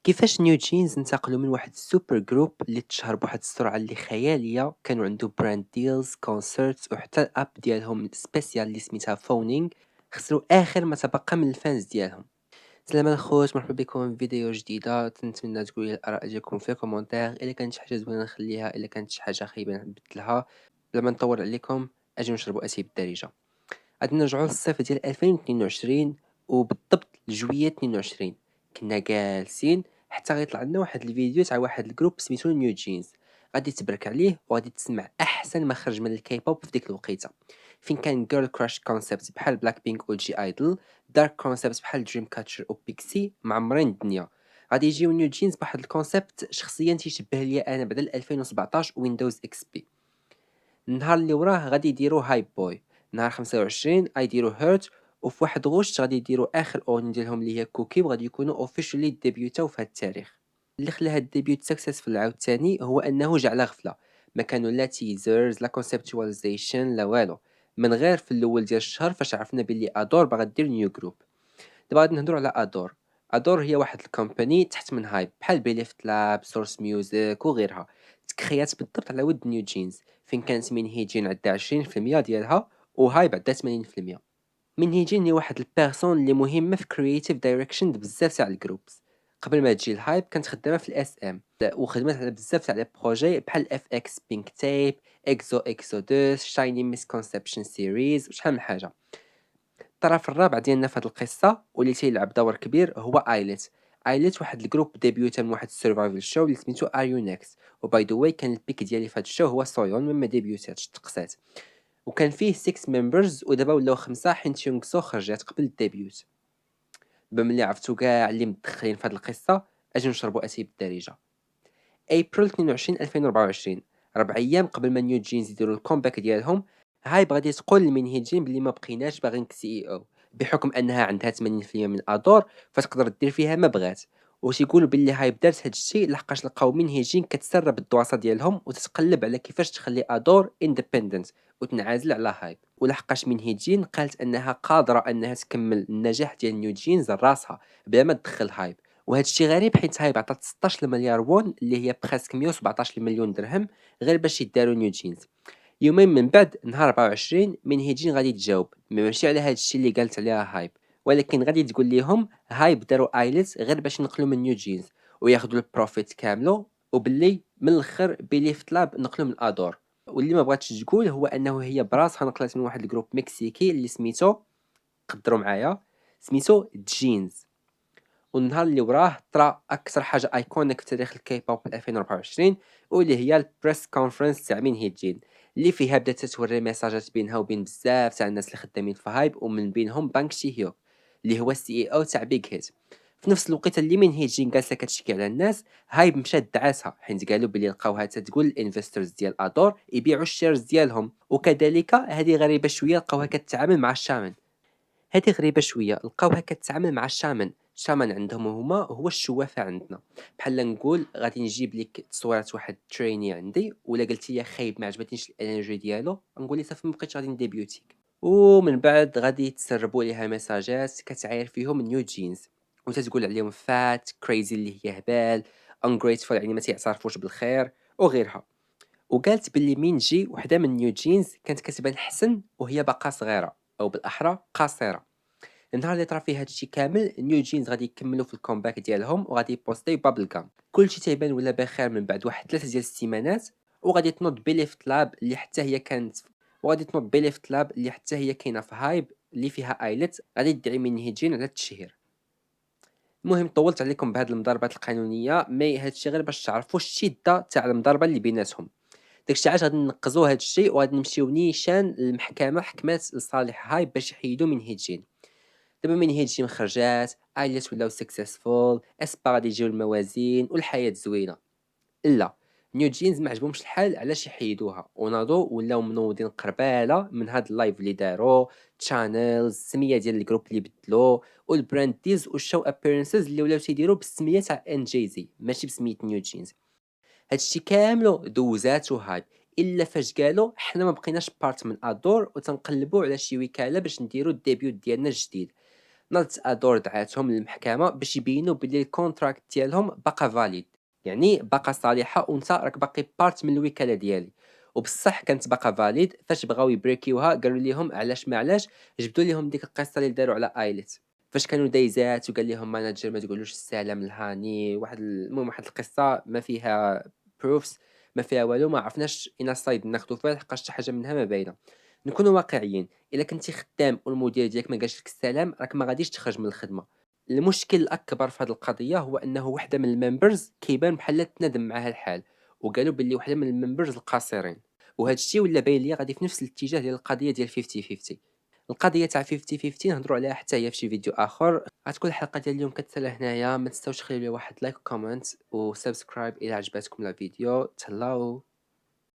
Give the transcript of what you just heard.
كيفاش نيو جينز انتقلوا من واحد السوبر جروب اللي تشهر بواحد السرعة اللي خيالية، كانوا عنده براند ديلز كونسرتس وحتى الاب ديالهم سبيسيال اللي سميتها فونينغ، خسروا اخر ما تبقى من الفانز ديالهم. سلام الخوت، مرحبا بكم في فيديو جديدة. تنتمنى تقولوا لي الاراء ديالكم في كومونتير، الا كانت شي حاجة زوينة نخليها، الا كانت شي حاجة خايبة نبدلها. بلا ما نطول عليكم، اجي نشربوا اتاي بالدارجة. غادي نرجعوا للصيف ديال 2022 وبالضبط لجوية 22. كنا جالسين حتى غيطلع لنا واحد الفيديو تاع واحد الجروب سميتو نيو جينز. غادي تبرك عليه وغادي تسمع احسن ما خرج من الكي بوب في ديك الوقيته، فين كان جيرل كراش كونسيبت بحال بلاك بينك و جي ايدل، دارك كونسيبت بحال دريم كاتشر و بيكسي معمرين الدنيا. غادي يجيو نيو جينز بواحد الكونسيبت شخصيا تيشبه ليا انا بعد 2017 ويندوز اكس بي. النهار اللي وراه غادي يديروا هايب بوي، نهار 25 غيديروا هيرت، وفي واحد غشت غادي يديروا اخر اغنيه ديالهم اللي هي كوكي، وغادي يكونوا اوفيشلي ديبيوتاو في هذا التاريخ. اللي خلى هاد الديبيوت سكسسفل عاوتاني هو انه جا على غفله، ما كانوا لا تيزرز لا كونسبتواليزيشن لا والو، من غير في الاول ديال الشهر فاش عرفنا باللي ادور باغا دير نيو جروب. دابا غادي نهضروا على ادور. ادور هي واحد الكومباني تحت من هايب بحال بيليفت لاب سورس ميوزك وغيرها، تكريات بالضبط على ود نيو جينز، فين كانت من هيجين عندها 20% ديالها وهايب عندها 80%. من هيجين هي واحد البيرسون اللي مهمه في كرييتيف دايركشن بزاف تاع الجروبس. قبل ما تجي الهايب كانت خدامه في الاس ام وخدمت على بزاف تاع لي بروجي بحال اف اكس بينك تيب، اكزو اكسودوس، شايني ميسكونسبشن سيريز وشحال من حاجه. الطرف الرابع ديالنا في هاد القصه واللي تيلعب دور كبير هو ايلت. ايلت واحد الجروب ديبيوتا من واحد السرفايفل شو اللي سميتو ار يو نيكس، وباي ذا واي كان البيك ديالي في هاد الشو هو سويون مما ديبيوتاتش تقسات، وكان فيه 6 ممبرز ودابا ولاو 5 حيت يونغ سو خرجات قبل الديبيوت. بملي عرفتو كاع اللي مدخلين في هاد القصه، اجي نشربوا اتاي بالدارجه. ابريل 22 2024، 4 ايام قبل ما نيو جينز يديروا الكومباك ديالهم، هايب غادي تقول لمن هيجين بلي ما بقيناش باغينك سي اي او، بحكم انها عندها 80% من ادور فتقدر دير فيها ما بغات. وتيقولوا باللي هايب دارت هاد الشيء لحقاش لقاو من هيجين كتسرب الدواسه ديالهم وتتقلب على كيفاش تخلي ادور اندبندنت وتنعزل على هايب، ولحقاش من هيجين قالت انها قادره انها تكمل النجاح ديال نيو جينز راسها بلا ما تدخل هايب. وهذا الشيء غريب حيت هايب عطات 16 مليار وون اللي هي بريسك 117 مليون درهم غير باش يداروا نيو جينز. يومين من بعد نهار 24 من هيجين غادي تجاوب ماشي على هذا الشيء اللي قالت عليها هايب، ولكن غادي تقول لهم هايب داروا ايلتس غير باش ينقلوا من نيو جينز وياخذوا البروفيت كامله، وباللي من الاخر بيليفت لاب نقلوا من ادور. واللي ما بغاتش تقول هو انه هي براسها نقلت من واحد الجروب مكسيكي اللي سميتو، قدروا معايا، سميتو جينز. والنهار اللي وراه طرا اكثر حاجه ايكونيك في تاريخ الكي بوب 2024، واللي هي البريس كونفرنس تاع مين هيجين، اللي فيها بدات توري ميساجات بينها وبين بزاف تاع الناس اللي خدامين في هايب، ومن بينهم بانك شي هيوك اللي هو السي اي او تاع بيج هيت. في نفس الوقت اللي من هيجين جالسه كتشكي على الناس، هايب مشات دعاسها حيت قالوا بلي لقاوها تتقول الانفسترز ديال ادور يبيعوا الشيرز ديالهم، وكذلك هذه غريبه شويه لقاوها كتعامل مع الشامن. هذه غريبة شوية لقاوها كتعامل مع الشامان. الشامان عندهم هو الشوافة عندنا. بحال نقول غادي نجيب لك تصويرة واحد تريني عندي، ولا قلتي لي خايب ما عجبتنيش الانرجي ديالو نقول لي صافي ما بقيتش غادي نديبيوتيك. ومن بعد غادي تسربوا ليها مساجات كتعاير فيهم نيو جينز وتتقول عليهم فات كريزي اللي هي هبال، ungrateful يعني ما تيعترفوش بالخير وغيرها. وقالت باللي مين جي وحده من نيو جينز كانت كتبان حسن وهي باقا صغيره، او بالاحرى قصيره. النهار اللي طرا فيه هادشي كامل نيو جينز غادي يكملوا في الكومباك ديالهم وغادي يبوستيو بابل كام. كلشي تيبان ولا بخير من بعد واحد 3 ديال السيمانات، وغادي تنوض بيليفت لاب اللي حتى هي كانت، وغادي تنوض بيليفت لاب اللي حتى هي كاينه في هايب اللي فيها ايلت غادي تدعي من هيجين على التشهير. المهم طولت عليكم بهاد المضاربات القانونيه، مي هادشي غير باش تعرفوا الشده تاع المضاربه اللي بيناتهم. داكشي علاش غادي ننقزوا هاد الشيء وغادي نمشيو نيشان للمحكمه حكمات لصالح هايب باش يحيدوا من هيجين. دابا من هيجين خرجات، ايلتس ولاو سكسسفول، اسبا غادي يجيو الموازين والحياه زوينه. لا، نيو جينز ما عجبهمش الحال علاش يحيدوها، وناضو ولاو منوضين قرباله من هاد اللايف اللي داروا، تشانلز السميه ديال الجروب اللي بدلو، والبراند ديلز والشو ابيرنسز اللي ولاو تيديروا بالسميه تاع ان جي زي ماشي بسميه نيو جينز. هادشي كاملو دوزاتو هايب، الا فاش قالوا حنا ما بقيناش بارت من ادور وتنقلبوا على شي وكاله باش نديروا الديبيوت ديالنا الجديد. ناضت أدور دعاتهم للمحكمة باش يبينوا بلي الكونتراكت ديالهم بقى فاليد، يعني باقا صالحة وانت راك باقي بارت من الوكالة ديالي، وبصح كانت باقا فاليد. فاش بغاو يبريكيوها قالوا ليهم علاش ما علاش، جبدوا ليهم ديك القصة اللي داروا على ايلت فاش كانوا دايزات، وقال لهم ماناجر ما تقولوش السلام لهاني، المهم واحد القصة ما فيها بروفس، ما فيها والو، ما عرفناش اين سايد ناخذ فيها لحقاش حتى حاجة منها ما باينة. نكونوا واقعيين، الا كنتي خدام والمدير ديالك ما قالش لك السلام راك ما غاديش تخرج من الخدمه. المشكل الاكبر في هذه القضيه هو انه وحده من الممبرز كيبان بحال تندم معها الحال، وقالوا باللي وحده من الممبرز القاصرين، وهذا الشيء ولا باين لي غادي في نفس الاتجاه ديال القضيه ديال 50 50. القضيه تاع 50 50 نهضروا عليها حتى هي في شي فيديو اخر. غتكون الحلقه ديال اليوم كتسالى هنايا، ما تنساوش تخليو لي واحد لايك وكومنت وسبسكرايب الى عجبتكم الفيديو. تهلاو.